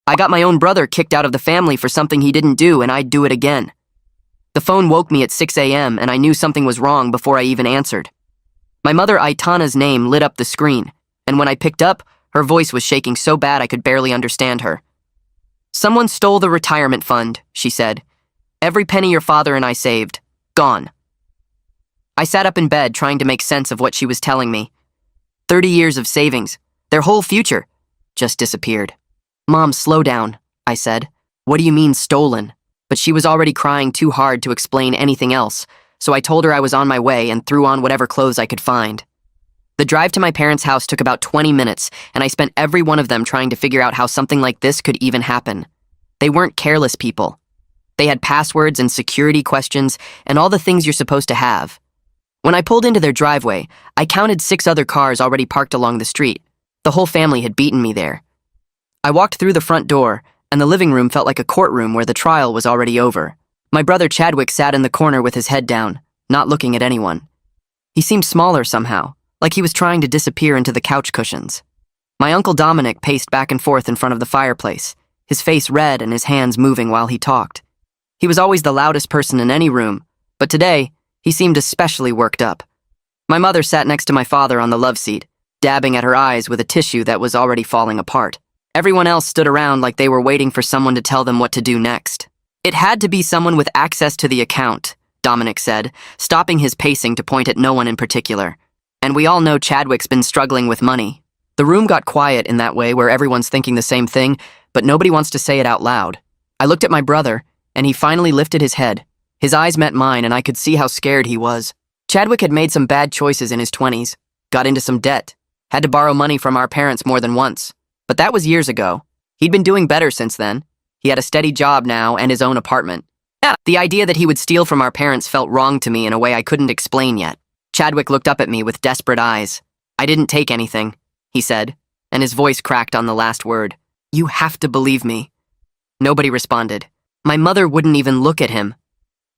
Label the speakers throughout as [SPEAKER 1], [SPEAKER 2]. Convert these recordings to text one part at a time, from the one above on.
[SPEAKER 1] I got my own brother kicked out of the family for something he didn't do, and I'd do it again. The phone woke me at 6 a.m., and I knew something was wrong before I even answered. My mother Aitana's name lit up the screen, and when I picked up, her voice was shaking so bad I could barely understand her. "Someone stole the retirement fund," she said. "Every penny your father and I saved. Gone." I sat up in bed trying to make sense of what she was telling me. 30 years of savings, their whole future, just disappeared. "Mom, slow down," I said. "What do you mean stolen?" But she was already crying too hard to explain anything else, so I told her I was on my way and threw on whatever clothes I could find. The drive to my parents' house took about 20 minutes, and I spent every one of them trying to figure out how something like this could even happen. They weren't careless people. They had passwords and security questions and all the things you're supposed to have. When I pulled into their driveway, I counted 6 other cars already parked along the street. The whole family had beaten me there. I walked through the front door, and the living room felt like a courtroom where the trial was already over. My brother Chadwick sat in the corner with his head down, not looking at anyone. He seemed smaller somehow, like he was trying to disappear into the couch cushions. My uncle Dominic paced back and forth in front of the fireplace, his face red and his hands moving while he talked. He was always the loudest person in any room, but today, he seemed especially worked up. My mother sat next to my father on the love seat, dabbing at her eyes with a tissue that was already falling apart. Everyone else stood around like they were waiting for someone to tell them what to do next. "It had to be someone with access to the account," Dominic said, stopping his pacing to point at no one in particular. "And we all know Chadwick's been struggling with money." The room got quiet in that way where everyone's thinking the same thing, but nobody wants to say it out loud. I looked at my brother, and he finally lifted his head. His eyes met mine, and I could see how scared he was. Chadwick had made some bad choices in his 20s, got into some debt, had to borrow money from our parents more than once. But that was years ago. He'd been doing better since then. He had a steady job now and his own apartment. The idea that he would steal from our parents felt wrong to me in a way I couldn't explain yet. Chadwick looked up at me with desperate eyes. "I didn't take anything," he said, and his voice cracked on the last word. "You have to believe me." Nobody responded. My mother wouldn't even look at him.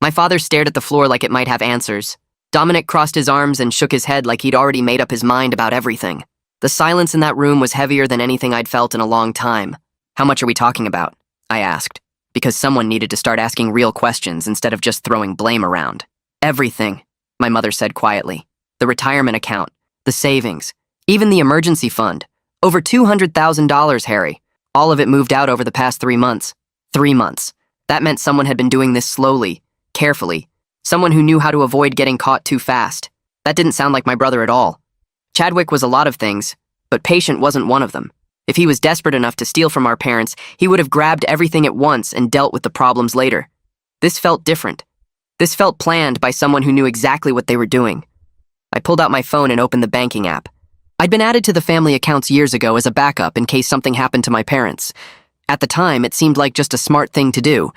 [SPEAKER 1] My father stared at the floor like it might have answers. Dominic crossed his arms and shook his head like he'd already made up his mind about everything. The silence in that room was heavier than anything I'd felt in a long time. "How much are we talking about?" I asked, because someone needed to start asking real questions instead of just throwing blame around. "Everything," my mother said quietly. "The retirement account, the savings, even the emergency fund. Over $200,000, Harry. All of it moved out over the past 3 months. 3 months. That meant someone had been doing this slowly, carefully. Someone who knew how to avoid getting caught too fast. That didn't sound like my brother at all. Chadwick was a lot of things, but patient wasn't one of them. If he was desperate enough to steal from our parents, he would have grabbed everything at once and dealt with the problems later. This felt different. This felt planned by someone who knew exactly what they were doing. I pulled out my phone and opened the banking app. I'd been added to the family accounts years ago as a backup in case something happened to my parents. At the time, it seemed like just a smart thing to do.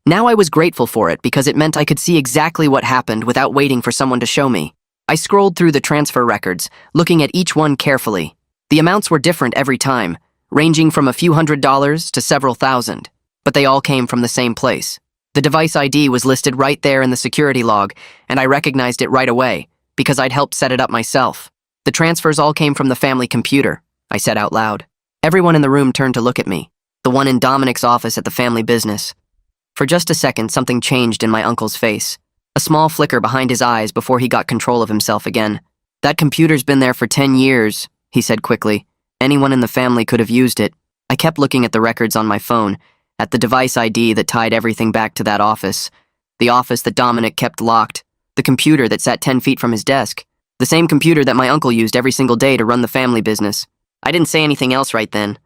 [SPEAKER 1] Now I was grateful for it because it meant I could see exactly what happened without waiting for someone to show me. I scrolled through the transfer records, looking at each one carefully. The amounts were different every time, ranging from a few $100s to several thousand, but they all came from the same place. The device ID was listed right there in the security log, and I recognized it right away, because I'd helped set it up myself. "The transfers all came from the family computer," I said out loud. Everyone in the room turned to look at me, the one in Dominic's office at the family business. For just a second, something changed in my uncle's face. A small flicker behind his eyes before he got control of himself again. "That computer's been there for 10 years, he said quickly. "Anyone in the family could have used it." I kept looking at the records on my phone, at the device ID that tied everything back to that office. The office that Dominic kept locked. The computer that sat 10 feet from his desk. The same computer that my uncle used every single day to run the family business. I didn't say anything else right then,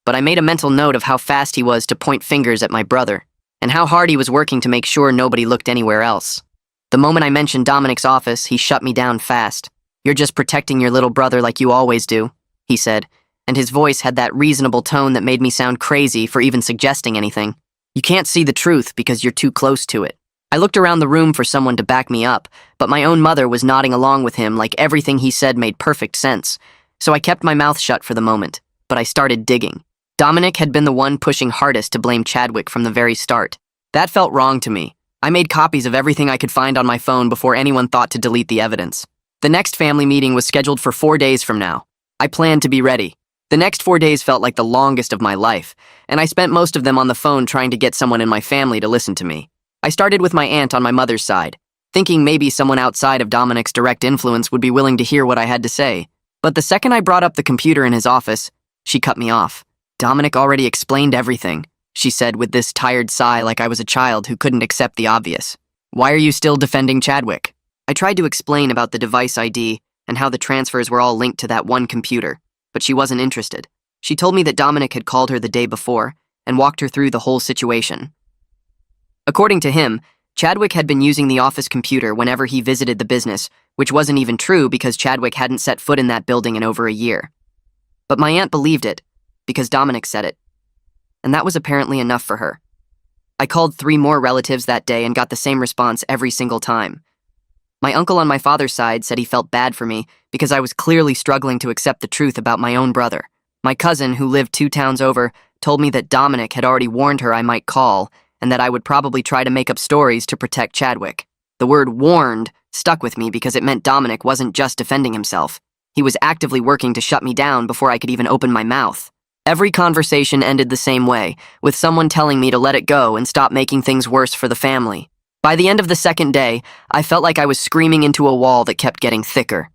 [SPEAKER 1] but I made a mental note of how fast he was to point fingers at my brother, and how hard he was working to make sure nobody looked anywhere else. The moment I mentioned Dominic's office, he shut me down fast. "You're just protecting your little brother like you always do," he said, and his voice had that reasonable tone that made me sound crazy for even suggesting anything. "You can't see the truth because you're too close to it." I looked around the room for someone to back me up, but my own mother was nodding along with him like everything he said made perfect sense. So I kept my mouth shut for the moment, but I started digging. Dominic had been the one pushing hardest to blame Chadwick from the very start. That felt wrong to me. I made copies of everything I could find on my phone before anyone thought to delete the evidence. The next family meeting was scheduled for 4 days from now. I planned to be ready. The next 4 days felt like the longest of my life, and I spent most of them on the phone trying to get someone in my family to listen to me. I started with my aunt on my mother's side, thinking maybe someone outside of Dominic's direct influence would be willing to hear what I had to say. But the second I brought up the computer in his office, she cut me off. "Dominic already explained everything," she said with this tired sigh like I was a child who couldn't accept the obvious. "Why are you still defending Chadwick?" I tried to explain about the device ID and how the transfers were all linked to that one computer, but she wasn't interested. She told me that Dominic had called her the day before and walked her through the whole situation. According to him, Chadwick had been using the office computer whenever he visited the business, which wasn't even true because Chadwick hadn't set foot in that building in over a year. But my aunt believed it, because Dominic said it. And that was apparently enough for her. I called 3 more relatives that day and got the same response every single time. My uncle on my father's side said he felt bad for me because I was clearly struggling to accept the truth about my own brother. My cousin, who lived 2 towns over, told me that Dominic had already warned her I might call and that I would probably try to make up stories to protect Chadwick. The word warned stuck with me because it meant Dominic wasn't just defending himself. He was actively working to shut me down before I could even open my mouth. Every conversation ended the same way, with someone telling me to let it go and stop making things worse for the family. By the end of the second day, I felt like I was screaming into a wall that kept getting thicker.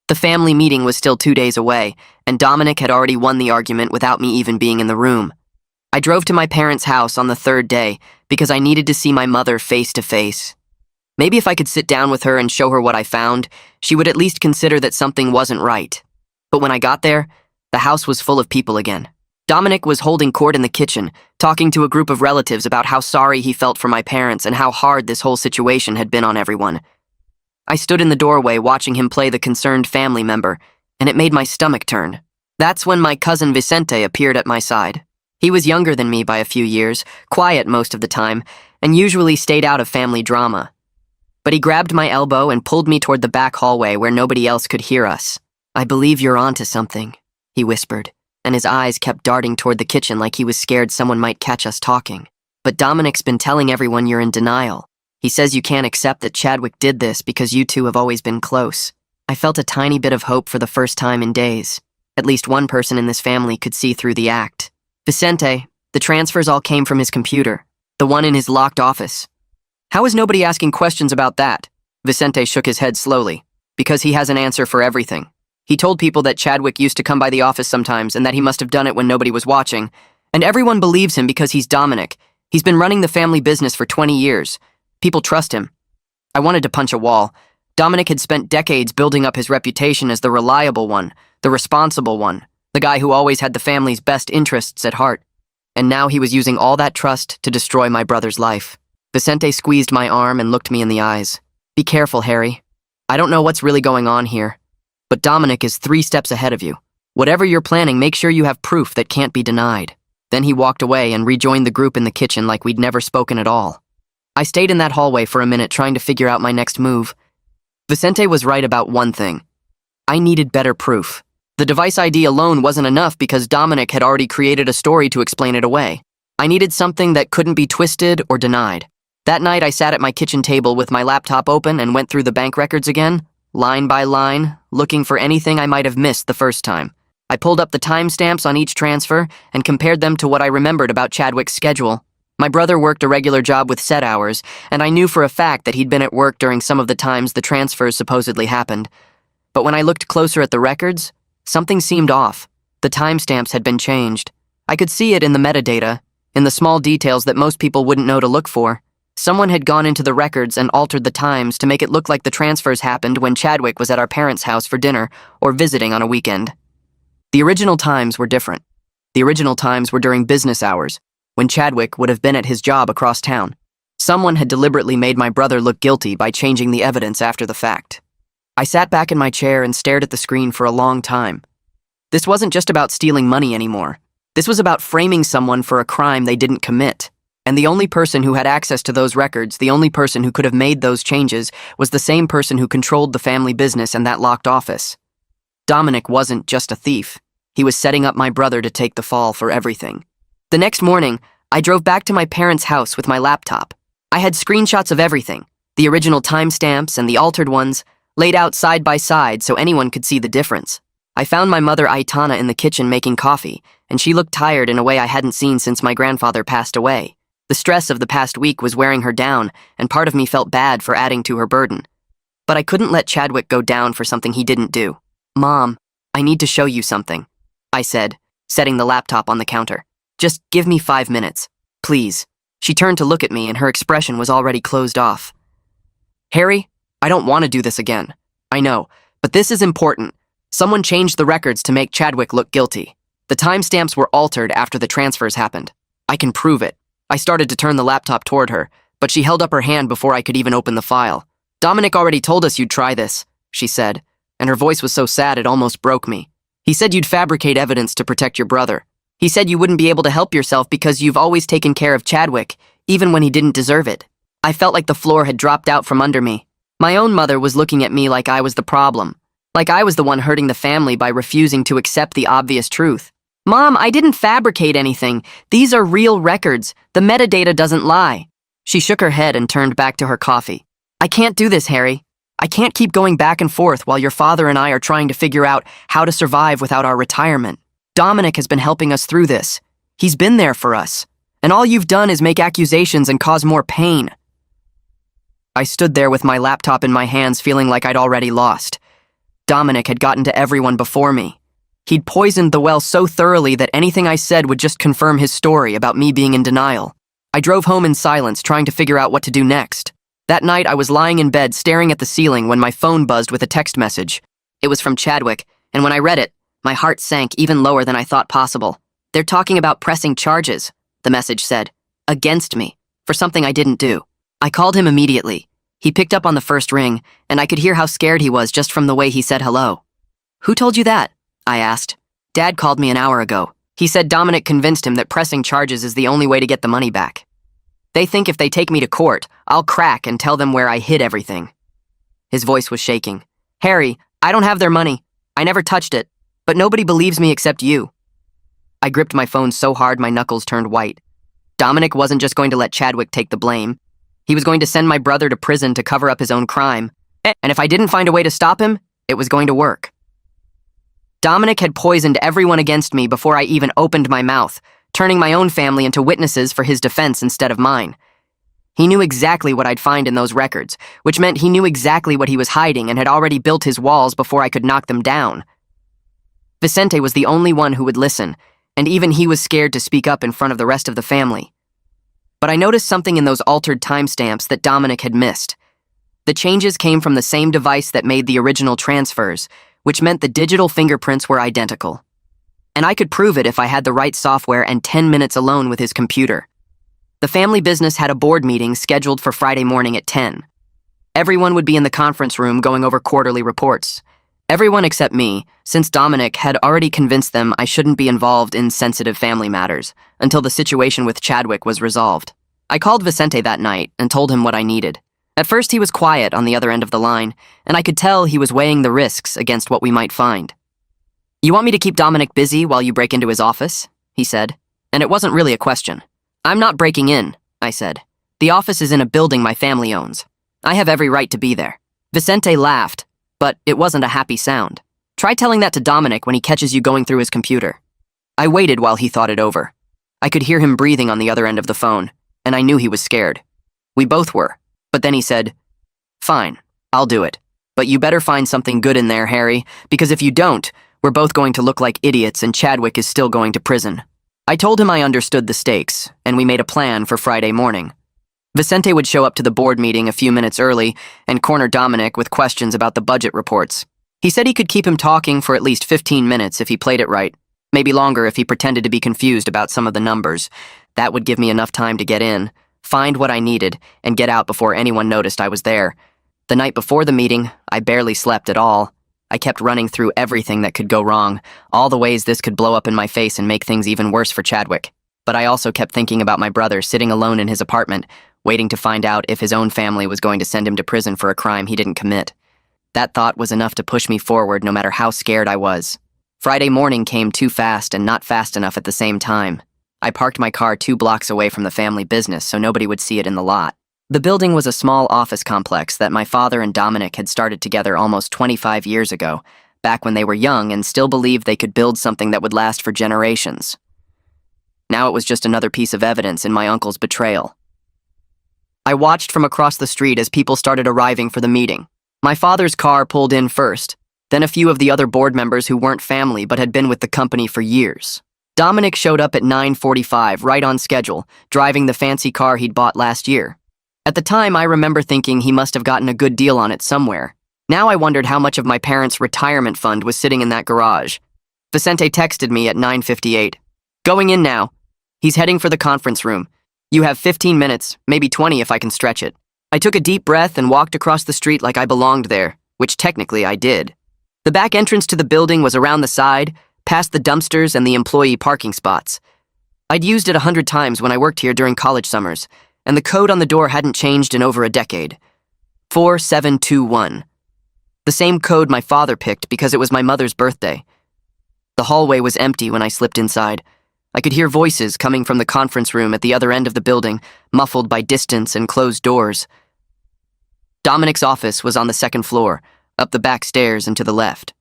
[SPEAKER 1] The family meeting was still 2 days away, and Dominic had already won the argument without me even being in the room. I drove to my parents' house on the 3rd day because I needed to see my mother face to face. Maybe if I could sit down with her and show her what I found, she would at least consider that something wasn't right. But when I got there, the house was full of people again. Dominic was holding court in the kitchen, talking to a group of relatives about how sorry he felt for my parents and how hard this whole situation had been on everyone. I stood in the doorway watching him play the concerned family member, and it made my stomach turn. That's when my cousin Vicente appeared at my side. He was younger than me by a few years, quiet most of the time, and usually stayed out of family drama. But he grabbed my elbow and pulled me toward the back hallway where nobody else could hear us. "I believe you're onto something," he whispered, and his eyes kept darting toward the kitchen like he was scared someone might catch us talking. "But Dominic's been telling everyone you're in denial. He says you can't accept that Chadwick did this because you two have always been close." I felt a tiny bit of hope for the first time in days. At least one person in this family could see through the act. "Vicente, the transfers all came from his computer, the one in his locked office." "How is nobody asking questions about that?" Vicente shook his head slowly. "Because he has an answer for everything. He told people that Chadwick used to come by the office sometimes and that he must have done it when nobody was watching. And everyone believes him because he's Dominic. He's been running the family business for 20 years. People trust him." I wanted to punch a wall. Dominic had spent decades building up his reputation as the reliable one, the responsible one, the guy who always had the family's best interests at heart. And now he was using all that trust to destroy my brother's life. Vicente squeezed my arm and looked me in the eyes. "Be careful, Harry. I don't know what's really going on here, but Dominic is 3 steps ahead of you. Whatever you're planning, make sure you have proof that can't be denied." Then he walked away and rejoined the group in the kitchen like we'd never spoken at all. I stayed in that hallway for a minute trying to figure out my next move. Vicente was right about one thing. I needed better proof. The device ID alone wasn't enough because Dominic had already created a story to explain it away. I needed something that couldn't be twisted or denied. That night I sat at my kitchen table with my laptop open and went through the bank records again, line by line, looking for anything I might have missed the first time. I pulled up the timestamps on each transfer and compared them to what I remembered about Chadwick's schedule. My brother worked a regular job with set hours, and I knew for a fact that he'd been at work during some of the times the transfers supposedly happened. But when I looked closer at the records, something seemed off. The timestamps had been changed. I could see it in the metadata, in the small details that most people wouldn't know to look for. Someone had gone into the records and altered the times to make it look like the transfers happened when Chadwick was at our parents' house for dinner or visiting on a weekend. The original times were different. The original times were during business hours, when Chadwick would have been at his job across town. Someone had deliberately made my brother look guilty by changing the evidence after the fact. I sat back in my chair and stared at the screen for a long time. This wasn't just about stealing money anymore. This was about framing someone for a crime they didn't commit. And the only person who had access to those records, the only person who could have made those changes, was the same person who controlled the family business and that locked office. Dominic wasn't just a thief. He was setting up my brother to take the fall for everything. The next morning, I drove back to my parents' house with my laptop. I had screenshots of everything, the original timestamps and the altered ones, laid out side by side so anyone could see the difference. I found my mother Aitana in the kitchen making coffee, and she looked tired in a way I hadn't seen since my grandfather passed away. The stress of the past week was wearing her down, and part of me felt bad for adding to her burden. But I couldn't let Chadwick go down for something he didn't do. "Mom, I need to show you something," I said, setting the laptop on the counter. "Just give me 5 minutes, please." She turned to look at me and her expression was already closed off. "Harry, I don't want to do this again. I know, but this is important. Someone changed the records to make Chadwick look guilty. The timestamps were altered after the transfers happened. I can prove it." I started to turn the laptop toward her, but she held up her hand before I could even open the file. "Dominic already told us you'd try this," she said, and her voice was so sad it almost broke me. "He said you'd fabricate evidence to protect your brother. He said you wouldn't be able to help yourself because you've always taken care of Chadwick, even when he didn't deserve it." I felt like the floor had dropped out from under me. My own mother was looking at me like I was the problem, like I was the one hurting the family by refusing to accept the obvious truth. "Mom, I didn't fabricate anything. These are real records. The metadata doesn't lie." She shook her head and turned back to her coffee. "I can't do this, Harry. I can't keep going back and forth while your father and I are trying to figure out how to survive without our retirement. Dominic has been helping us through this. He's been there for us. And all you've done is make accusations and cause more pain." I stood there with my laptop in my hands feeling like I'd already lost. Dominic had gotten to everyone before me. He'd poisoned the well so thoroughly that anything I said would just confirm his story about me being in denial. I drove home in silence, trying to figure out what to do next. That night, I was lying in bed staring at the ceiling when my phone buzzed with a text message. It was from Chadwick, and when I read it, my heart sank even lower than I thought possible. "They're talking about pressing charges," the message said, "against me, for something I didn't do." I called him immediately. He picked up on the first ring, and I could hear how scared he was just from the way he said hello. "Who told you that?" I asked. "Dad called me an hour ago. He said Dominic convinced him that pressing charges is the only way to get the money back. They think if they take me to court, I'll crack and tell them where I hid everything." His voice was shaking. "Harry, I don't have their money. I never touched it. But nobody believes me except you." I gripped my phone so hard my knuckles turned white. Dominic wasn't just going to let Chadwick take the blame. He was going to send my brother to prison to cover up his own crime. And if I didn't find a way to stop him, it was going to work. Dominic had poisoned everyone against me before I even opened my mouth, turning my own family into witnesses for his defense instead of mine. He knew exactly what I'd find in those records, which meant he knew exactly what he was hiding and had already built his walls before I could knock them down. Vicente was the only one who would listen, and even he was scared to speak up in front of the rest of the family. But I noticed something in those altered timestamps that Dominic had missed. The changes came from the same device that made the original transfers, which meant the digital fingerprints were identical. And I could prove it if I had the right software and 10 minutes alone with his computer. The family business had a board meeting scheduled for Friday morning at 10. Everyone would be in the conference room going over quarterly reports. Everyone except me, since Dominic had already convinced them I shouldn't be involved in sensitive family matters until the situation with Chadwick was resolved. I called Vicente that night and told him what I needed. At first he was quiet on the other end of the line, and I could tell he was weighing the risks against what we might find. "You want me to keep Dominic busy while you break into his office?" he said, and it wasn't really a question. "I'm not breaking in," I said. "The office is in a building my family owns. I have every right to be there." Vicente laughed, but it wasn't a happy sound. "Try telling that to Dominic when he catches you going through his computer." I waited while he thought it over. I could hear him breathing on the other end of the phone, and I knew he was scared. We both were, but then he said, "Fine, I'll do it. But you better find something good in there, Harry, because if you don't, we're both going to look like idiots and Chadwick is still going to prison." I told him I understood the stakes, and we made a plan for Friday morning. Vicente would show up to the board meeting a few minutes early and corner Dominic with questions about the budget reports. He said he could keep him talking for at least 15 minutes if he played it right, maybe longer if he pretended to be confused about some of the numbers. That would give me enough time to get in, find what I needed, and get out before anyone noticed I was there. The night before the meeting, I barely slept at all. I kept running through everything that could go wrong, all the ways this could blow up in my face and make things even worse for Chadwick. But I also kept thinking about my brother sitting alone in his apartment, waiting to find out if his own family was going to send him to prison for a crime he didn't commit. That thought was enough to push me forward no matter how scared I was. Friday morning came too fast and not fast enough at the same time. I parked my car 2 blocks away from the family business so nobody would see it in the lot. The building was a small office complex that my father and Dominic had started together almost 25 years ago, back when they were young and still believed they could build something that would last for generations. Now it was just another piece of evidence in my uncle's betrayal. I watched from across the street as people started arriving for the meeting. My father's car pulled in first, then a few of the other board members who weren't family but had been with the company for years. Dominic showed up at 9:45, right on schedule, driving the fancy car he'd bought last year. At the time, I remember thinking he must have gotten a good deal on it somewhere. Now I wondered how much of my parents' retirement fund was sitting in that garage. Vicente texted me at 9:58. "Going in now. He's heading for the conference room. You have 15 minutes, maybe 20 if I can stretch it." I took a deep breath and walked across the street like I belonged there, which technically I did. The back entrance to the building was around the side, past the dumpsters and the employee parking spots. I'd used it 100 times when I worked here during college summers, and the code on the door hadn't changed in over a decade. 4721. The same code my father picked because it was my mother's birthday. The hallway was empty when I slipped inside. I could hear voices coming from the conference room at the other end of the building, muffled by distance and closed doors. Dominic's office was on the second floor, up the back stairs and to the left.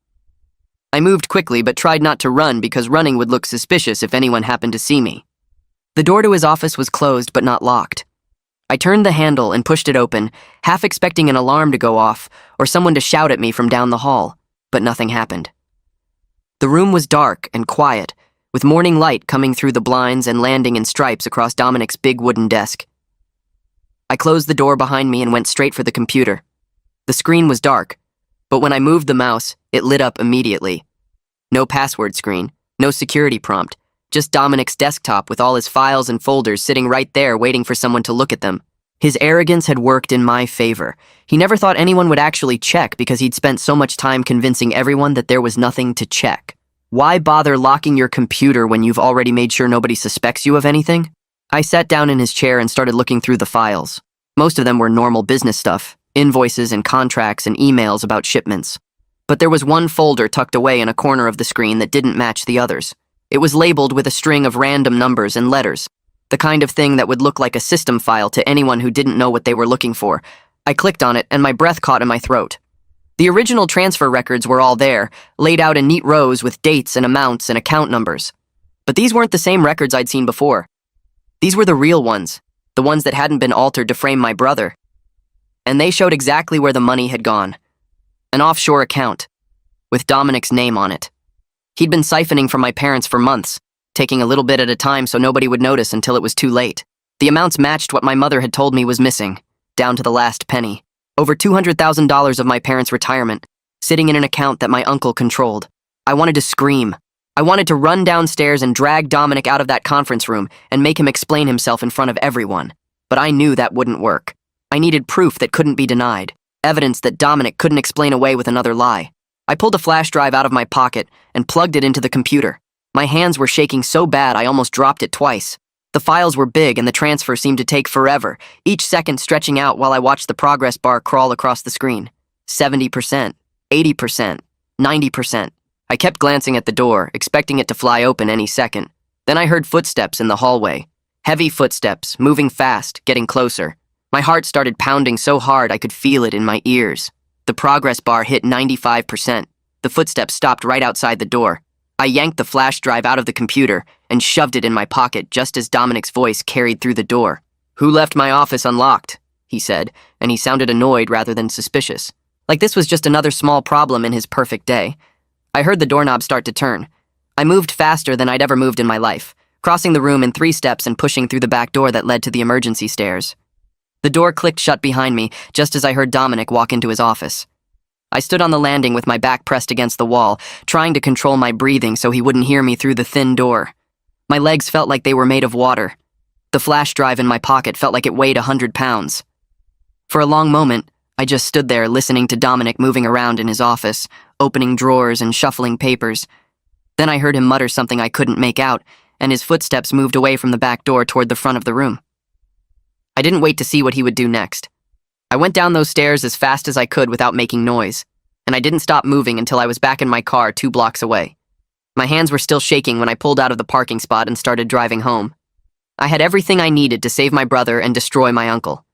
[SPEAKER 1] I moved quickly but tried not to run because running would look suspicious if anyone happened to see me. The door to his office was closed but not locked. I turned the handle and pushed it open, half expecting an alarm to go off or someone to shout at me from down the hall, but nothing happened. The room was dark and quiet, with morning light coming through the blinds and landing in stripes across Dominic's big wooden desk. I closed the door behind me and went straight for the computer. The screen was dark, but when I moved the mouse, it lit up immediately. No password screen, no security prompt, just Dominic's desktop with all his files and folders sitting right there waiting for someone to look at them. His arrogance had worked in my favor. He never thought anyone would actually check because he'd spent so much time convincing everyone that there was nothing to check. Why bother locking your computer when you've already made sure nobody suspects you of anything? I sat down in his chair and started looking through the files. Most of them were normal business stuff, invoices and contracts and emails about shipments. But there was one folder tucked away in a corner of the screen that didn't match the others. It was labeled with a string of random numbers and letters, the kind of thing that would look like a system file to anyone who didn't know what they were looking for. I clicked on it and my breath caught in my throat. The original transfer records were all there, laid out in neat rows with dates and amounts and account numbers. But these weren't the same records I'd seen before. These were the real ones, the ones that hadn't been altered to frame my brother. And they showed exactly where the money had gone. An offshore account, with Dominic's name on it. He'd been siphoning from my parents for months, taking a little bit at a time so nobody would notice until it was too late. The amounts matched what my mother had told me was missing, down to the last penny. Over $200,000 of my parents' retirement, sitting in an account that my uncle controlled. I wanted to scream. I wanted to run downstairs and drag Dominic out of that conference room and make him explain himself in front of everyone. But I knew that wouldn't work. I needed proof that couldn't be denied, evidence that Dominic couldn't explain away with another lie. I pulled a flash drive out of my pocket and plugged it into the computer. My hands were shaking so bad I almost dropped it twice. The files were big and the transfer seemed to take forever, each second stretching out while I watched the progress bar crawl across the screen. 70%, 80%, 90%. I kept glancing at the door, expecting it to fly open any second. Then I heard footsteps in the hallway. Heavy footsteps, moving fast, getting closer. My heart started pounding so hard I could feel it in my ears. The progress bar hit 95%. The footsteps stopped right outside the door. I yanked the flash drive out of the computer and shoved it in my pocket just as Dominic's voice carried through the door. "Who left my office unlocked?" he said, and he sounded annoyed rather than suspicious. Like this was just another small problem in his perfect day. I heard the doorknob start to turn. I moved faster than I'd ever moved in my life, crossing the room in 3 steps and pushing through the back door that led to the emergency stairs. The door clicked shut behind me just as I heard Dominic walk into his office. I stood on the landing with my back pressed against the wall, trying to control my breathing so he wouldn't hear me through the thin door. My legs felt like they were made of water. The flash drive in my pocket felt like it weighed 100 pounds. For a long moment, I just stood there listening to Dominic moving around in his office, opening drawers and shuffling papers. Then I heard him mutter something I couldn't make out, and his footsteps moved away from the back door toward the front of the room. I didn't wait to see what he would do next. I went down those stairs as fast as I could without making noise, and I didn't stop moving until I was back in my car 2 blocks away. My hands were still shaking when I pulled out of the parking spot and started driving home. I had everything I needed to save my brother and destroy my uncle.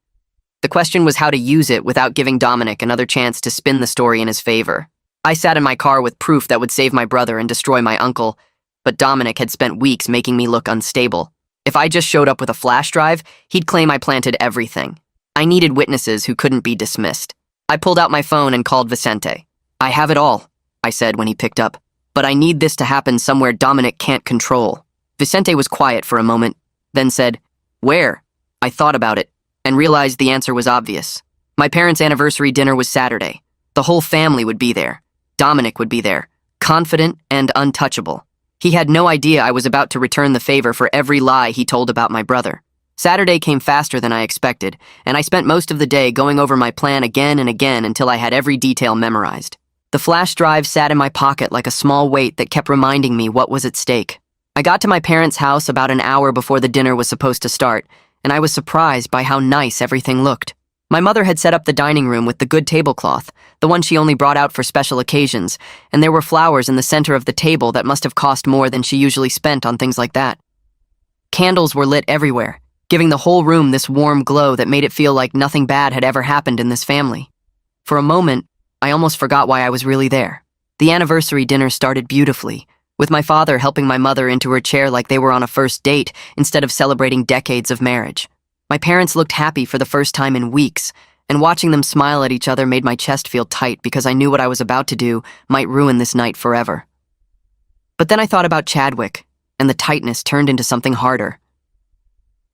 [SPEAKER 1] The question was how to use it without giving Dominic another chance to spin the story in his favor. I sat in my car with proof that would save my brother and destroy my uncle, but Dominic had spent weeks making me look unstable. If I just showed up with a flash drive, he'd claim I planted everything. I needed witnesses who couldn't be dismissed. I pulled out my phone and called Vicente. "I have it all," I said when he picked up. "But I need this to happen somewhere Dominic can't control." Vicente was quiet for a moment, then said, "Where?" I thought about it and realized the answer was obvious. My parents' anniversary dinner was Saturday. The whole family would be there. Dominic would be there, confident and untouchable. He had no idea I was about to return the favor for every lie he told about my brother. Saturday came faster than I expected, and I spent most of the day going over my plan again and again until I had every detail memorized. The flash drive sat in my pocket like a small weight that kept reminding me what was at stake. I got to my parents' house about an hour before the dinner was supposed to start, and I was surprised by how nice everything looked. My mother had set up the dining room with the good tablecloth, the one she only brought out for special occasions, and there were flowers in the center of the table that must have cost more than she usually spent on things like that. Candles were lit everywhere, giving the whole room this warm glow that made it feel like nothing bad had ever happened in this family. For a moment, I almost forgot why I was really there. The anniversary dinner started beautifully, with my father helping my mother into her chair like they were on a first date instead of celebrating decades of marriage. My parents looked happy for the first time in weeks, and watching them smile at each other made my chest feel tight because I knew what I was about to do might ruin this night forever. But then I thought about Chadwick, and the tightness turned into something harder.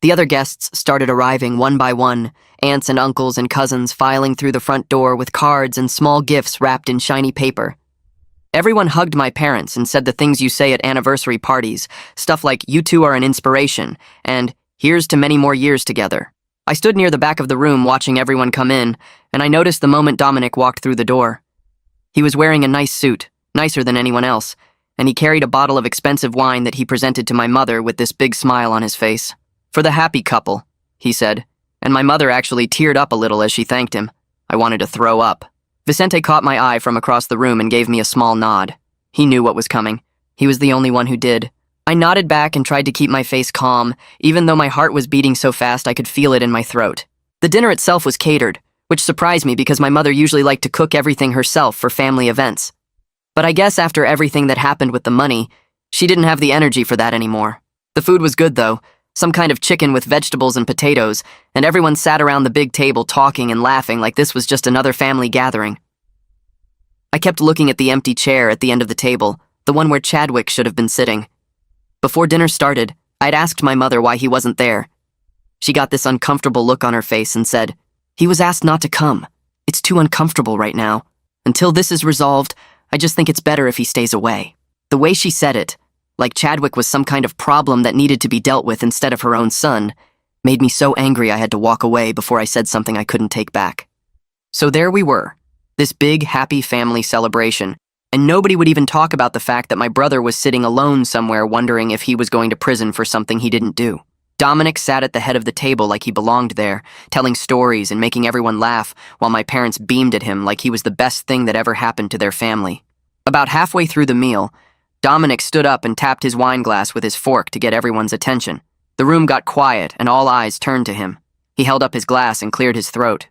[SPEAKER 1] The other guests started arriving one by one, aunts and uncles and cousins filing through the front door with cards and small gifts wrapped in shiny paper. Everyone hugged my parents and said the things you say at anniversary parties, stuff like "you two are an inspiration," and "here's to many more years together." I stood near the back of the room watching everyone come in, and I noticed the moment Dominic walked through the door. He was wearing a nice suit, nicer than anyone else, and he carried a bottle of expensive wine that he presented to my mother with this big smile on his face. "For the happy couple," he said, and my mother actually teared up a little as she thanked him. I wanted to throw up. Vicente caught my eye from across the room and gave me a small nod. He knew what was coming. He was the only one who did. I nodded back and tried to keep my face calm, even though my heart was beating so fast I could feel it in my throat. The dinner itself was catered, which surprised me because my mother usually liked to cook everything herself for family events. But I guess after everything that happened with the money, she didn't have the energy for that anymore. The food was good though, some kind of chicken with vegetables and potatoes, and everyone sat around the big table talking and laughing like this was just another family gathering. I kept looking at the empty chair at the end of the table, the one where Chadwick should have been sitting. Before dinner started, I'd asked my mother why he wasn't there. She got this uncomfortable look on her face and said, "He was asked not to come. It's too uncomfortable right now. Until this is resolved, I just think it's better if he stays away." The way she said it, like Chadwick was some kind of problem that needed to be dealt with instead of her own son, made me so angry I had to walk away before I said something I couldn't take back. So there we were, this big, happy family celebration, and nobody would even talk about the fact that my brother was sitting alone somewhere wondering if he was going to prison for something he didn't do. Dominic sat at the head of the table like he belonged there, telling stories and making everyone laugh, while my parents beamed at him like he was the best thing that ever happened to their family. About halfway through the meal, Dominic stood up and tapped his wine glass with his fork to get everyone's attention. The room got quiet and all eyes turned to him. He held up his glass and cleared his throat.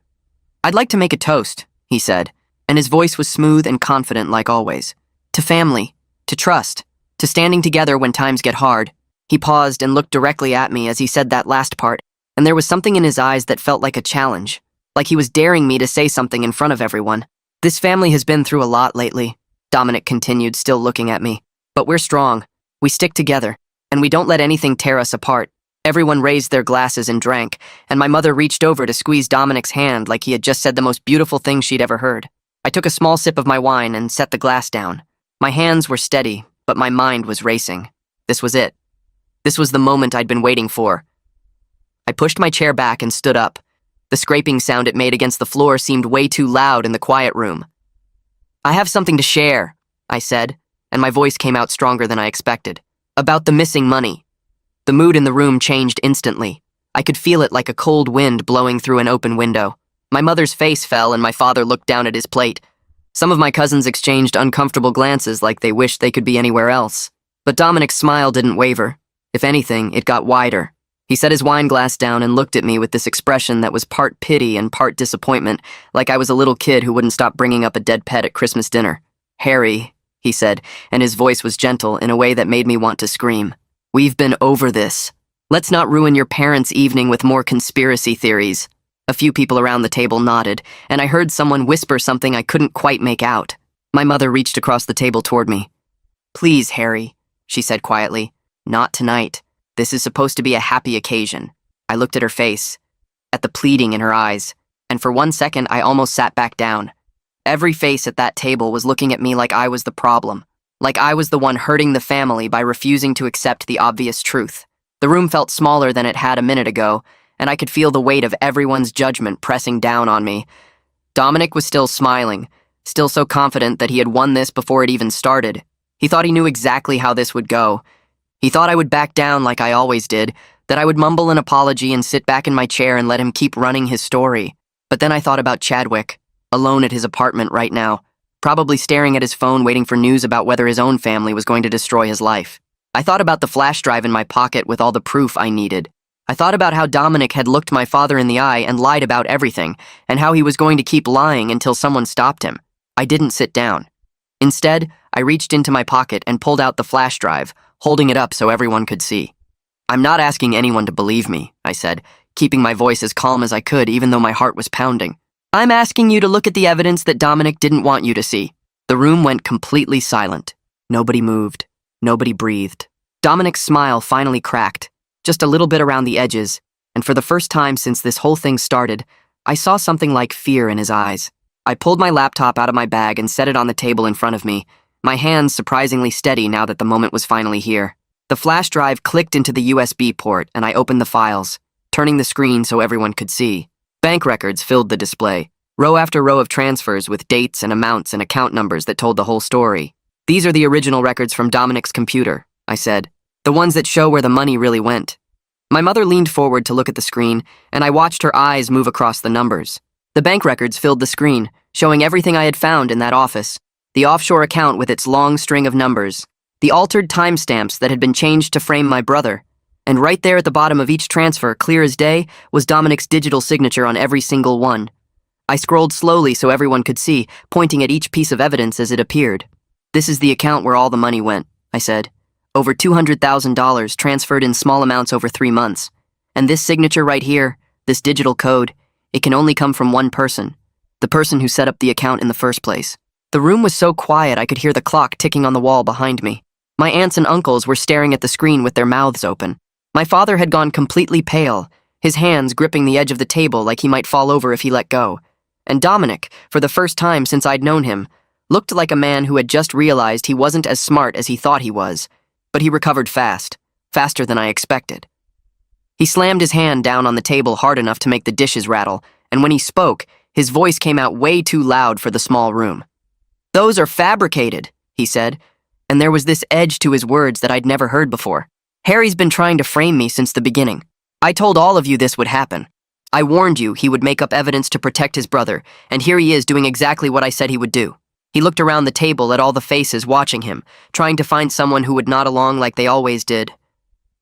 [SPEAKER 1] "I'd like to make a toast," he said, and his voice was smooth and confident like always. "To family, to trust, to standing together when times get hard." He paused and looked directly at me as he said that last part, and there was something in his eyes that felt like a challenge, like he was daring me to say something in front of everyone. "This family has been through a lot lately," Dominic continued, still looking at me. "But we're strong. We stick together, and we don't let anything tear us apart." Everyone raised their glasses and drank, and my mother reached over to squeeze Dominic's hand like he had just said the most beautiful thing she'd ever heard. I took a small sip of my wine and set the glass down. My hands were steady, but my mind was racing. This was it. This was the moment I'd been waiting for. I pushed my chair back and stood up. The scraping sound it made against the floor seemed way too loud in the quiet room. "I have something to share," I said, and my voice came out stronger than I expected. "About the missing money." The mood in the room changed instantly. I could feel it like a cold wind blowing through an open window. My mother's face fell and my father looked down at his plate. Some of my cousins exchanged uncomfortable glances like they wished they could be anywhere else. But Dominic's smile didn't waver. If anything, it got wider. He set his wine glass down and looked at me with this expression that was part pity and part disappointment, like I was a little kid who wouldn't stop bringing up a dead pet at Christmas dinner. "Harry," he said, and his voice was gentle in a way that made me want to scream. "We've been over this. Let's not ruin your parents' evening with more conspiracy theories." A few people around the table nodded, and I heard someone whisper something I couldn't quite make out. My mother reached across the table toward me. "Please, Harry," she said quietly. "Not tonight. This is supposed to be a happy occasion." I looked at her face, at the pleading in her eyes, and for 1 second I almost sat back down. Every face at that table was looking at me like I was the problem, like I was the one hurting the family by refusing to accept the obvious truth. The room felt smaller than it had a minute ago, and I could feel the weight of everyone's judgment pressing down on me. Dominic was still smiling, still so confident that he had won this before it even started. He thought he knew exactly how this would go. He thought I would back down like I always did, that I would mumble an apology and sit back in my chair and let him keep running his story. But then I thought about Chadwick, alone at his apartment right now, probably staring at his phone waiting for news about whether his own family was going to destroy his life. I thought about the flash drive in my pocket with all the proof I needed. I thought about how Dominic had looked my father in the eye and lied about everything, and how he was going to keep lying until someone stopped him. I didn't sit down. Instead, I reached into my pocket and pulled out the flash drive, holding it up so everyone could see. "I'm not asking anyone to believe me," I said, keeping my voice as calm as I could even though my heart was pounding. "I'm asking you to look at the evidence that Dominic didn't want you to see." The room went completely silent. Nobody moved. Nobody breathed. Dominic's smile finally cracked, just a little bit around the edges, and for the first time since this whole thing started, I saw something like fear in his eyes. I pulled my laptop out of my bag and set it on the table in front of me, my hands surprisingly steady now that the moment was finally here. The flash drive clicked into the USB port, and I opened the files, turning the screen so everyone could see. Bank records filled the display, row after row of transfers with dates and amounts and account numbers that told the whole story. "These are the original records from Dominic's computer," I said. "The ones that show where the money really went." My mother leaned forward to look at the screen, and I watched her eyes move across the numbers. The bank records filled the screen, showing everything I had found in that office. The offshore account with its long string of numbers, the altered timestamps that had been changed to frame my brother, and right there at the bottom of each transfer, clear as day, was Dominic's digital signature on every single one. I scrolled slowly so everyone could see, pointing at each piece of evidence as it appeared. "This is the account where all the money went," I said. "Over $200,000 transferred in small amounts over 3 months. And this signature right here, this digital code, it can only come from one person, the person who set up the account in the first place." The room was so quiet I could hear the clock ticking on the wall behind me. My aunts and uncles were staring at the screen with their mouths open. My father had gone completely pale, his hands gripping the edge of the table like he might fall over if he let go. And Dominic, for the first time since I'd known him, looked like a man who had just realized he wasn't as smart as he thought he was, but he recovered fast, faster than I expected. He slammed his hand down on the table hard enough to make the dishes rattle, and when he spoke, his voice came out way too loud for the small room. "Those are fabricated," he said, and there was this edge to his words that I'd never heard before. "Harry's been trying to frame me since the beginning. I told all of you this would happen. I warned you he would make up evidence to protect his brother, and here he is doing exactly what I said he would do." He looked around the table at all the faces watching him, trying to find someone who would nod along like they always did.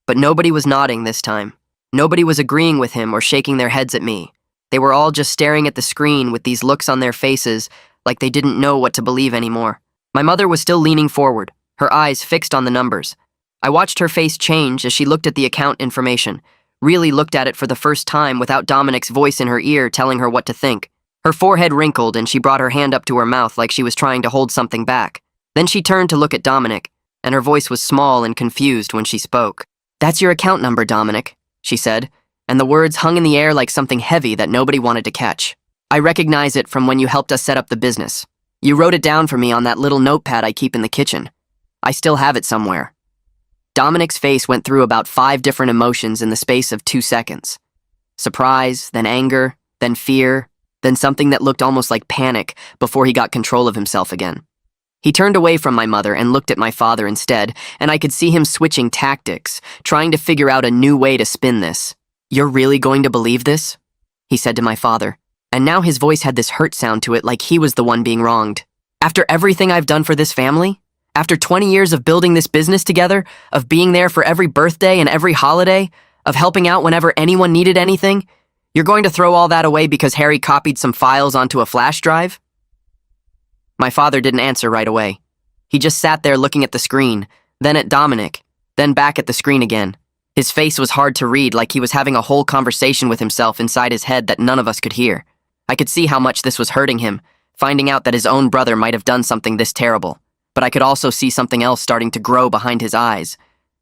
[SPEAKER 1] But nobody was nodding this time. Nobody was agreeing with him or shaking their heads at me. They were all just staring at the screen with these looks on their faces like they didn't know what to believe anymore. My mother was still leaning forward, her eyes fixed on the numbers. I watched her face change as she looked at the account information, really looked at it for the first time without Dominic's voice in her ear telling her what to think. Her forehead wrinkled and she brought her hand up to her mouth like she was trying to hold something back. Then she turned to look at Dominic, and her voice was small and confused when she spoke. "That's your account number, Dominic," she said, and the words hung in the air like something heavy that nobody wanted to catch. "I recognize it from when you helped us set up the business. You wrote it down for me on that little notepad I keep in the kitchen. I still have it somewhere." Dominic's face went through about 5 different emotions in the space of 2 seconds. Surprise, then anger, then fear, then something that looked almost like panic before he got control of himself again. He turned away from my mother and looked at my father instead, and I could see him switching tactics, trying to figure out a new way to spin this. "You're really going to believe this?" he said to my father, and now his voice had this hurt sound to it like he was the one being wronged. "After everything I've done for this family? After 20 years of building this business together, of being there for every birthday and every holiday, of helping out whenever anyone needed anything, you're going to throw all that away because Harry copied some files onto a flash drive?" My father didn't answer right away. He just sat there looking at the screen, then at Dominic, then back at the screen again. His face was hard to read, like he was having a whole conversation with himself inside his head that none of us could hear. I could see how much this was hurting him, finding out that his own brother might have done something this terrible. But I could also see something else starting to grow behind his eyes.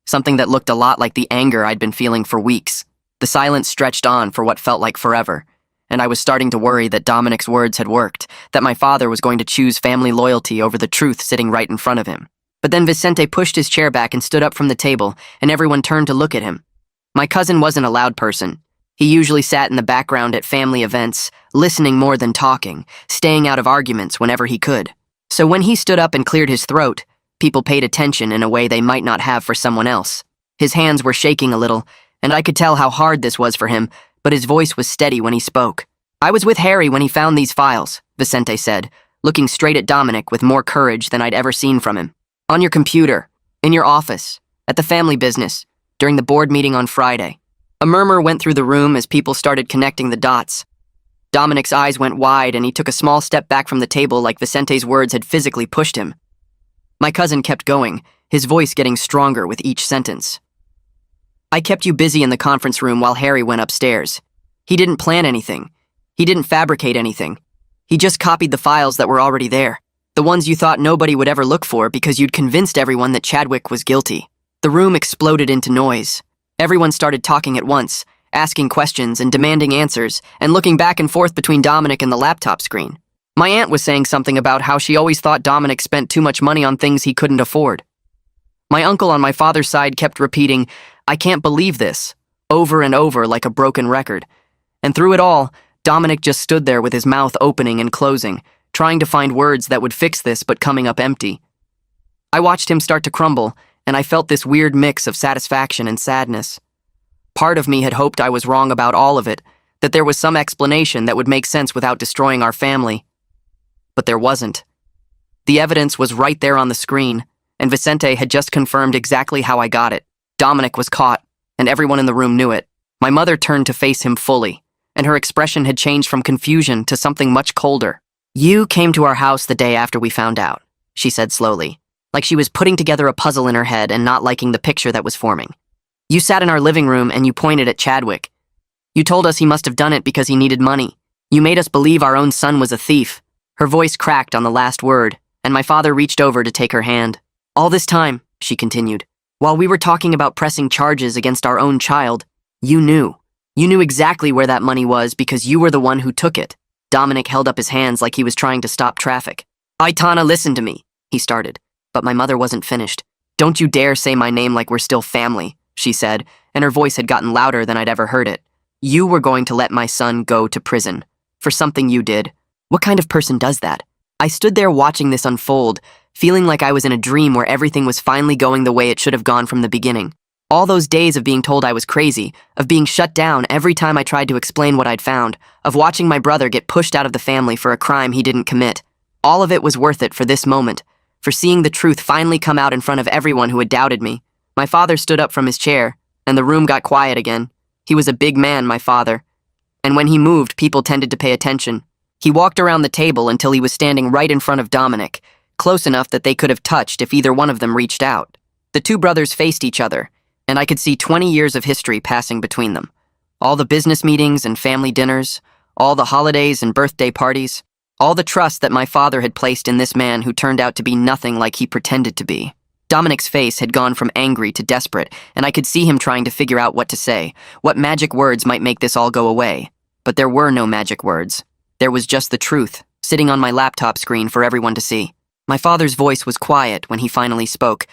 [SPEAKER 1] Something that looked a lot like the anger I'd been feeling for weeks. The silence stretched on for what felt like forever, and I was starting to worry that Dominic's words had worked, that my father was going to choose family loyalty over the truth sitting right in front of him. But then Vicente pushed his chair back and stood up from the table, and everyone turned to look at him. My cousin wasn't a loud person. He usually sat in the background at family events, listening more than talking, staying out of arguments whenever he could. So when he stood up and cleared his throat, people paid attention in a way they might not have for someone else. His hands were shaking a little, and I could tell how hard this was for him, but his voice was steady when he spoke. "I was with Harry when he found these files," Vicente said, looking straight at Dominic with more courage than I'd ever seen from him. "On your computer, in your office, at the family business, during the board meeting on Friday." A murmur went through the room as people started connecting the dots. Dominic's eyes went wide and he took a small step back from the table like Vicente's words had physically pushed him. My cousin kept going, his voice getting stronger with each sentence. "I kept you busy in the conference room while Harry went upstairs. He didn't plan anything. He didn't fabricate anything. He just copied the files that were already there. The ones you thought nobody would ever look for because you'd convinced everyone that Chadwick was guilty." The room exploded into noise. Everyone started talking at once, asking questions and demanding answers, and looking back and forth between Dominic and the laptop screen. My aunt was saying something about how she always thought Dominic spent too much money on things he couldn't afford. My uncle on my father's side kept repeating, "I can't believe this," over and over like a broken record. And through it all, Dominic just stood there with his mouth opening and closing, trying to find words that would fix this but coming up empty. I watched him start to crumble, and I felt this weird mix of satisfaction and sadness. Part of me had hoped I was wrong about all of it, that there was some explanation that would make sense without destroying our family. But there wasn't. The evidence was right there on the screen, and Vicente had just confirmed exactly how I got it. Dominic was caught, and everyone in the room knew it. My mother turned to face him fully, and her expression had changed from confusion to something much colder. "You came to our house the day after we found out," she said slowly, like she was putting together a puzzle in her head and not liking the picture that was forming. "You sat in our living room and you pointed at Chadwick. You told us he must have done it because he needed money. You made us believe our own son was a thief." Her voice cracked on the last word, and my father reached over to take her hand. "All this time," she continued, "while we were talking about pressing charges against our own child, you knew. You knew exactly where that money was because you were the one who took it." Dominic held up his hands like he was trying to stop traffic. "Aitana, listen to me," he started, but my mother wasn't finished. "Don't you dare say my name like we're still family," she said, and her voice had gotten louder than I'd ever heard it. "You were going to let my son go to prison for something you did. What kind of person does that?" I stood there watching this unfold, feeling like I was in a dream where everything was finally going the way it should have gone from the beginning. All those days of being told I was crazy, of being shut down every time I tried to explain what I'd found, of watching my brother get pushed out of the family for a crime he didn't commit. All of it was worth it for this moment, for seeing the truth finally come out in front of everyone who had doubted me. My father stood up from his chair, and the room got quiet again. He was a big man, my father, and when he moved, people tended to pay attention. He walked around the table until he was standing right in front of Dominic, close enough that they could have touched if either one of them reached out. The two brothers faced each other, and I could see 20 years of history passing between them. All the business meetings and family dinners, all the holidays and birthday parties, all the trust that my father had placed in this man who turned out to be nothing like he pretended to be. Dominic's face had gone from angry to desperate, and I could see him trying to figure out what to say, what magic words might make this all go away. But there were no magic words. There was just the truth, sitting on my laptop screen for everyone to see. My father's voice was quiet when he finally spoke,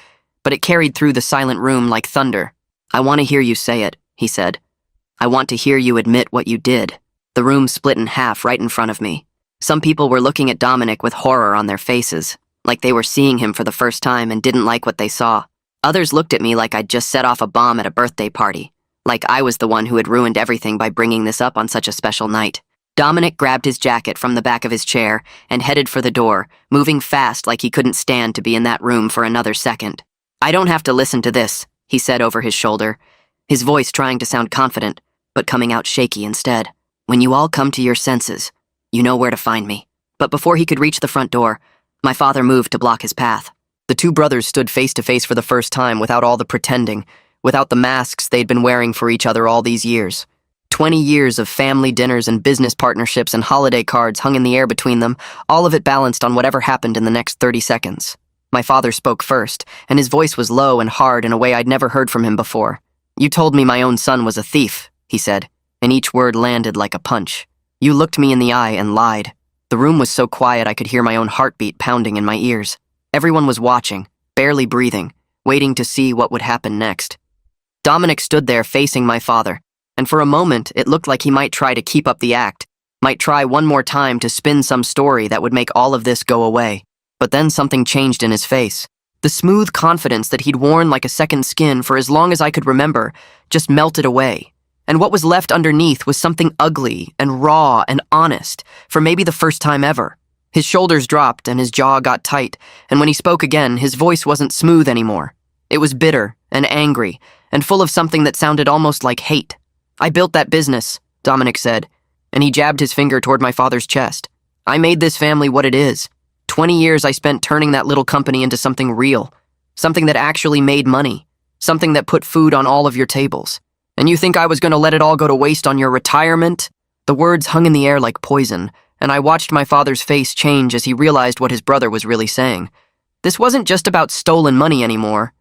[SPEAKER 1] but it carried through the silent room like thunder. "I want to hear you say it," he said. "I want to hear you admit what you did." The room split in half right in front of me. Some people were looking at Dominic with horror on their faces, like they were seeing him for the first time and didn't like what they saw. Others looked at me like I'd just set off a bomb at a birthday party, like I was the one who had ruined everything by bringing this up on such a special night. Dominic grabbed his jacket from the back of his chair and headed for the door, moving fast like he couldn't stand to be in that room for another second. "I don't have to listen to this," he said over his shoulder, his voice trying to sound confident, but coming out shaky instead. "When you all come to your senses, you know where to find me." But before he could reach the front door, My father moved to block his path. The two brothers stood face to face for the first time without all the pretending, without the masks they'd been wearing for each other all these years. 20 years of family dinners and business partnerships and holiday cards hung in the air between them, all of it balanced on whatever happened in the next 30 seconds. My father spoke first, and his voice was low and hard in a way I'd never heard from him before. "You told me my own son was a thief," he said, and each word landed like a punch. "You looked me in the eye and lied." The room was so quiet I could hear my own heartbeat pounding in my ears. Everyone was watching, barely breathing, waiting to see what would happen next. Dominic stood there facing my father, and for a moment it looked like he might try to keep up the act, might try one more time to spin some story that would make all of this go away. But then something changed in his face. The smooth confidence that he'd worn like a second skin for as long as I could remember just melted away. And what was left underneath was something ugly and raw and honest, for maybe the first time ever. His shoulders dropped and his jaw got tight, and when he spoke again, his voice wasn't smooth anymore. It was bitter and angry, and full of something that sounded almost like hate. "I built that business," Dominic said, and he jabbed his finger toward my father's chest. "I made this family what it is. 20 years I spent turning that little company into something real, something that actually made money, something that put food on all of your tables. And you think I was going to let it all go to waste on your retirement?" The words hung in the air like poison, and I watched my father's face change as he realized what his brother was really saying. This wasn't just about stolen money anymore.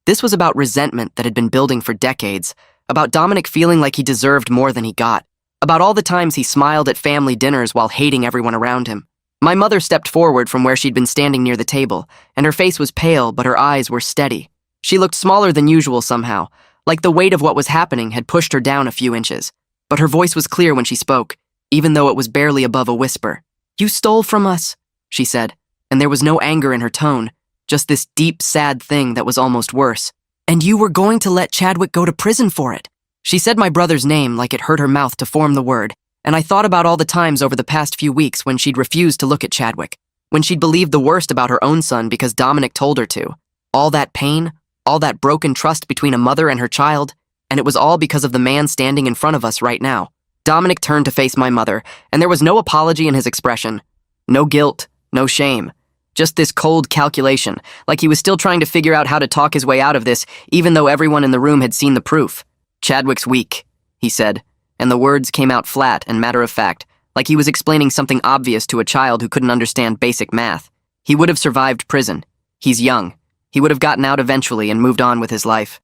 [SPEAKER 1] This was about resentment that had been building for decades, about Dominic feeling like he deserved more than he got, about all the times he smiled at family dinners while hating everyone around him. My mother stepped forward from where she'd been standing near the table, and her face was pale, but her eyes were steady. She looked smaller than usual somehow, like the weight of what was happening had pushed her down a few inches. But her voice was clear when she spoke, even though it was barely above a whisper. "You stole from us," she said, and there was no anger in her tone, just this deep, sad thing that was almost worse. "And you were going to let Chadwick go to prison for it." She said my brother's name like it hurt her mouth to form the word, and I thought about all the times over the past few weeks when she'd refused to look at Chadwick, when she'd believed the worst about her own son because Dominic told her to. All that pain, all that broken trust between a mother and her child, and it was all because of the man standing in front of us right now. Dominic turned to face my mother, and there was no apology in his expression. No guilt, no shame. Just this cold calculation, like he was still trying to figure out how to talk his way out of this, even though everyone in the room had seen the proof. "Chadwick's weak," he said, and the words came out flat and matter-of-fact, like he was explaining something obvious to a child who couldn't understand basic math. "He would have survived prison. He's young. He would have gotten out eventually and moved on with his life.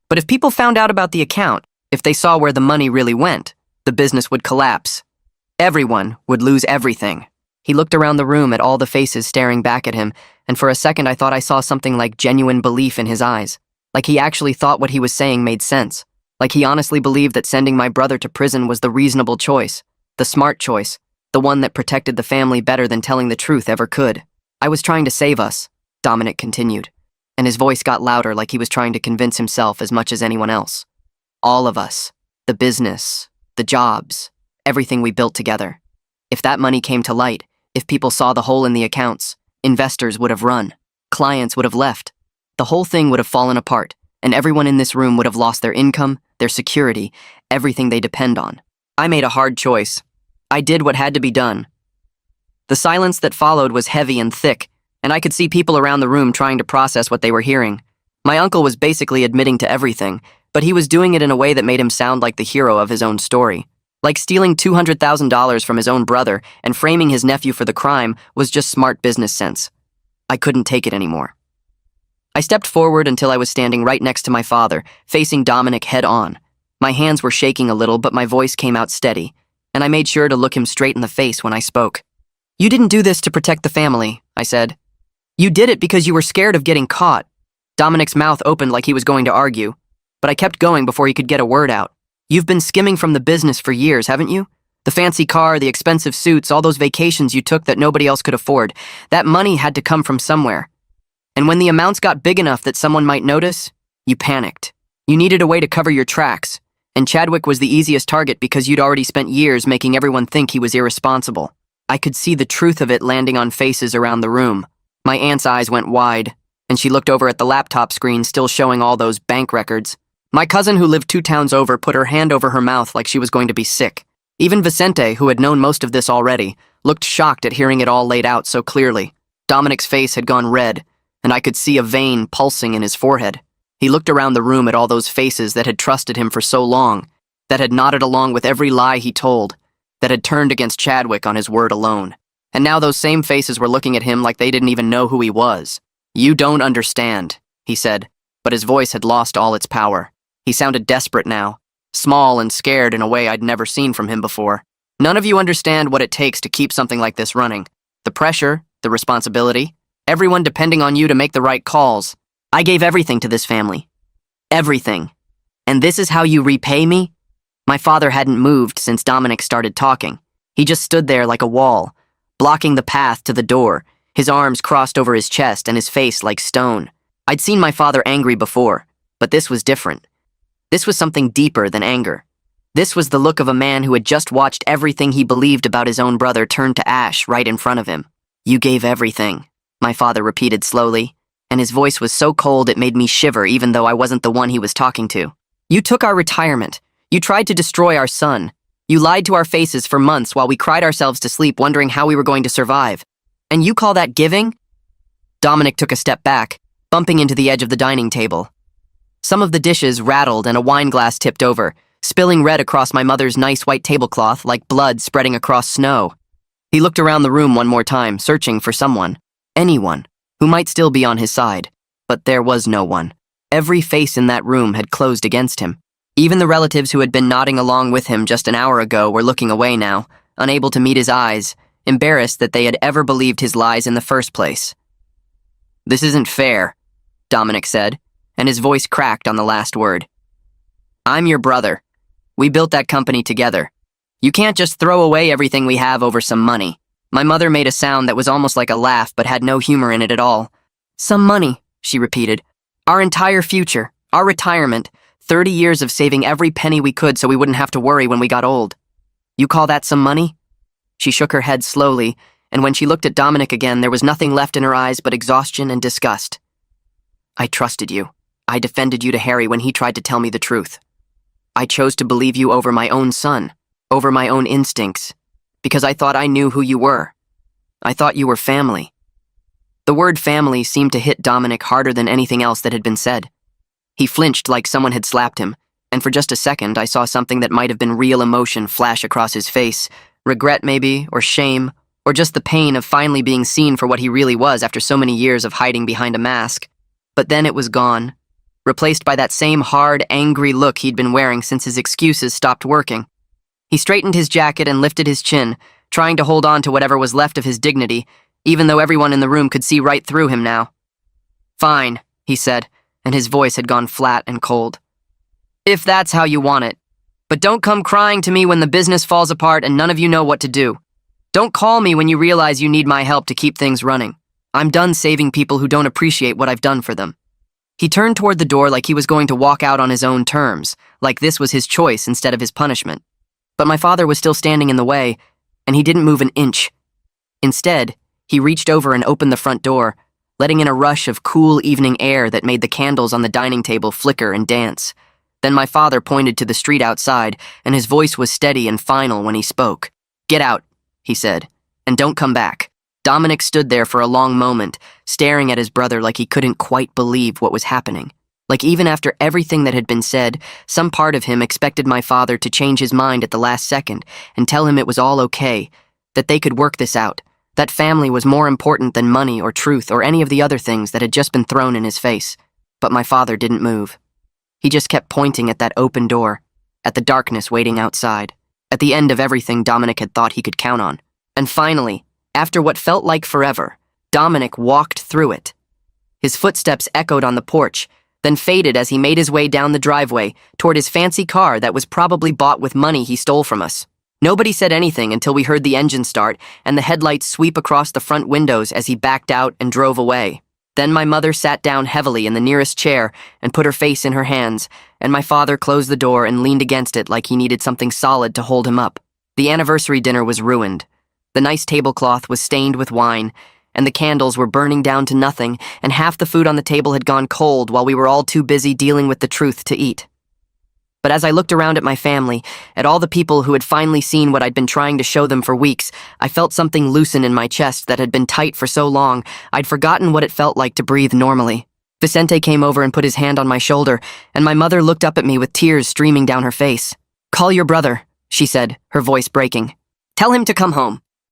[SPEAKER 1] But if people found out about the account, if they saw where the money really went, the business would collapse. Everyone would lose everything." He looked around the room at all the faces staring back at him, and for a second I thought I saw something like genuine belief in his eyes, like he actually thought what he was saying made sense, like he honestly believed that sending my brother to prison was the reasonable choice, the smart choice, the one that protected the family better than telling the truth ever could. "I was trying to save us," Dominic continued, and his voice got louder like he was trying to convince himself as much as anyone else. "All of us. The business, the jobs, everything we built together. If that money came to light, if people saw the hole in the accounts, investors would have run, clients would have left. The whole thing would have fallen apart, and everyone in this room would have lost their income, their security, everything they depend on. I made a hard choice. I did what had to be done." The silence that followed was heavy and thick, and I could see people around the room trying to process what they were hearing. My uncle was basically admitting to everything, but he was doing it in a way that made him sound like the hero of his own story. Like stealing $200,000 from his own brother and framing his nephew for the crime was just smart business sense. I couldn't take it anymore. I stepped forward until I was standing right next to my father, facing Dominic head on. My hands were shaking a little, but my voice came out steady, and I made sure to look him straight in the face when I spoke. "You didn't do this to protect the family," I said. "You did it because you were scared of getting caught." Dominic's mouth opened like he was going to argue, but I kept going before he could get a word out. "You've been skimming from the business for years, haven't you? The fancy car, the expensive suits, all those vacations you took that nobody else could afford. That money had to come from somewhere. And when the amounts got big enough that someone might notice, you panicked. You needed a way to cover your tracks, and Chadwick was the easiest target because you'd already spent years making everyone think he was irresponsible." I could see the truth of it landing on faces around the room. My aunt's eyes went wide, and she looked over at the laptop screen still showing all those bank records. My cousin who lived 2 towns over put her hand over her mouth like she was going to be sick. Even Vicente, who had known most of this already, looked shocked at hearing it all laid out so clearly. Dominic's face had gone red, and I could see a vein pulsing in his forehead. He looked around the room at all those faces that had trusted him for so long, that had nodded along with every lie he told, that had turned against Chadwick on his word alone. And now those same faces were looking at him like they didn't even know who he was. "You don't understand," he said, but his voice had lost all its power. He sounded desperate now, small and scared in a way I'd never seen from him before. "None of you understand what it takes to keep something like this running. The pressure, the responsibility, everyone depending on you to make the right calls. I gave everything to this family. Everything. And this is how you repay me?" My father hadn't moved since Dominic started talking. He just stood there like a wall, blocking the path to the door, his arms crossed over his chest and his face like stone. I'd seen my father angry before, but this was different. This was something deeper than anger. This was the look of a man who had just watched everything he believed about his own brother turn to ash right in front of him. "You gave everything," my father repeated slowly, and his voice was so cold it made me shiver even though I wasn't the one he was talking to. "You took our retirement. You tried to destroy our son. You lied to our faces for months while we cried ourselves to sleep wondering how we were going to survive. And you call that giving?" Dominic took a step back, bumping into the edge of the dining table. Some of the dishes rattled and a wine glass tipped over, spilling red across my mother's nice white tablecloth like blood spreading across snow. He looked around the room one more time, searching for someone, anyone, who might still be on his side. But there was no one. Every face in that room had closed against him. Even the relatives who had been nodding along with him just an hour ago were looking away now, unable to meet his eyes, embarrassed that they had ever believed his lies in the first place. "This isn't fair," Dominic said, and his voice cracked on the last word. "I'm your brother. We built that company together. You can't just throw away everything we have over some money." My mother made a sound that was almost like a laugh but had no humor in it at all. "Some money," she repeated. "Our entire future, our retirement, 30 years of saving every penny we could so we wouldn't have to worry when we got old. You call that some money?" She shook her head slowly, and when she looked at Dominic again, there was nothing left in her eyes but exhaustion and disgust. "I trusted you. I defended you to Harry when he tried to tell me the truth. I chose to believe you over my own son, over my own instincts, because I thought I knew who you were. I thought you were family." The word family seemed to hit Dominic harder than anything else that had been said. He flinched like someone had slapped him, and for just a second I saw something that might have been real emotion flash across his face, regret maybe, or shame, or just the pain of finally being seen for what he really was after so many years of hiding behind a mask. But then it was gone, replaced by that same hard, angry look he'd been wearing since his excuses stopped working. He straightened his jacket and lifted his chin, trying to hold on to whatever was left of his dignity, even though everyone in the room could see right through him now. "Fine," he said, and his voice had gone flat and cold. "If that's how you want it. But don't come crying to me when the business falls apart and none of you know what to do. Don't call me when you realize you need my help to keep things running. I'm done saving people who don't appreciate what I've done for them." He turned toward the door like he was going to walk out on his own terms, like this was his choice instead of his punishment. But my father was still standing in the way, and he didn't move an inch. Instead, he reached over and opened the front door, letting in a rush of cool evening air that made the candles on the dining table flicker and dance. Then my father pointed to the street outside, and his voice was steady and final when he spoke. "Get out," he said, "and don't come back." Dominic stood there for a long moment, staring at his brother like he couldn't quite believe what was happening. Like even after everything that had been said, some part of him expected my father to change his mind at the last second and tell him it was all okay, that they could work this out, that family was more important than money or truth or any of the other things that had just been thrown in his face. But my father didn't move. He just kept pointing at that open door, at the darkness waiting outside, at the end of everything Dominic had thought he could count on. And finally, after what felt like forever, Dominic walked through it. His footsteps echoed on the porch, then faded as he made his way down the driveway toward his fancy car that was probably bought with money he stole from us. Nobody said anything until we heard the engine start and the headlights sweep across the front windows as he backed out and drove away. Then my mother sat down heavily in the nearest chair and put her face in her hands, and my father closed the door and leaned against it like he needed something solid to hold him up. The anniversary dinner was ruined. The nice tablecloth was stained with wine, and the candles were burning down to nothing, and half the food on the table had gone cold while we were all too busy dealing with the truth to eat. But as I looked around at my family, at all the people who had finally seen what I'd been trying to show them for weeks, I felt something loosen in my chest that had been tight for so long, I'd forgotten what it felt like to breathe normally. Vicente came over and put his hand on my shoulder, and my mother looked up at me with tears streaming down her face. "Call your brother," she said, her voice breaking. "Tell him to come home."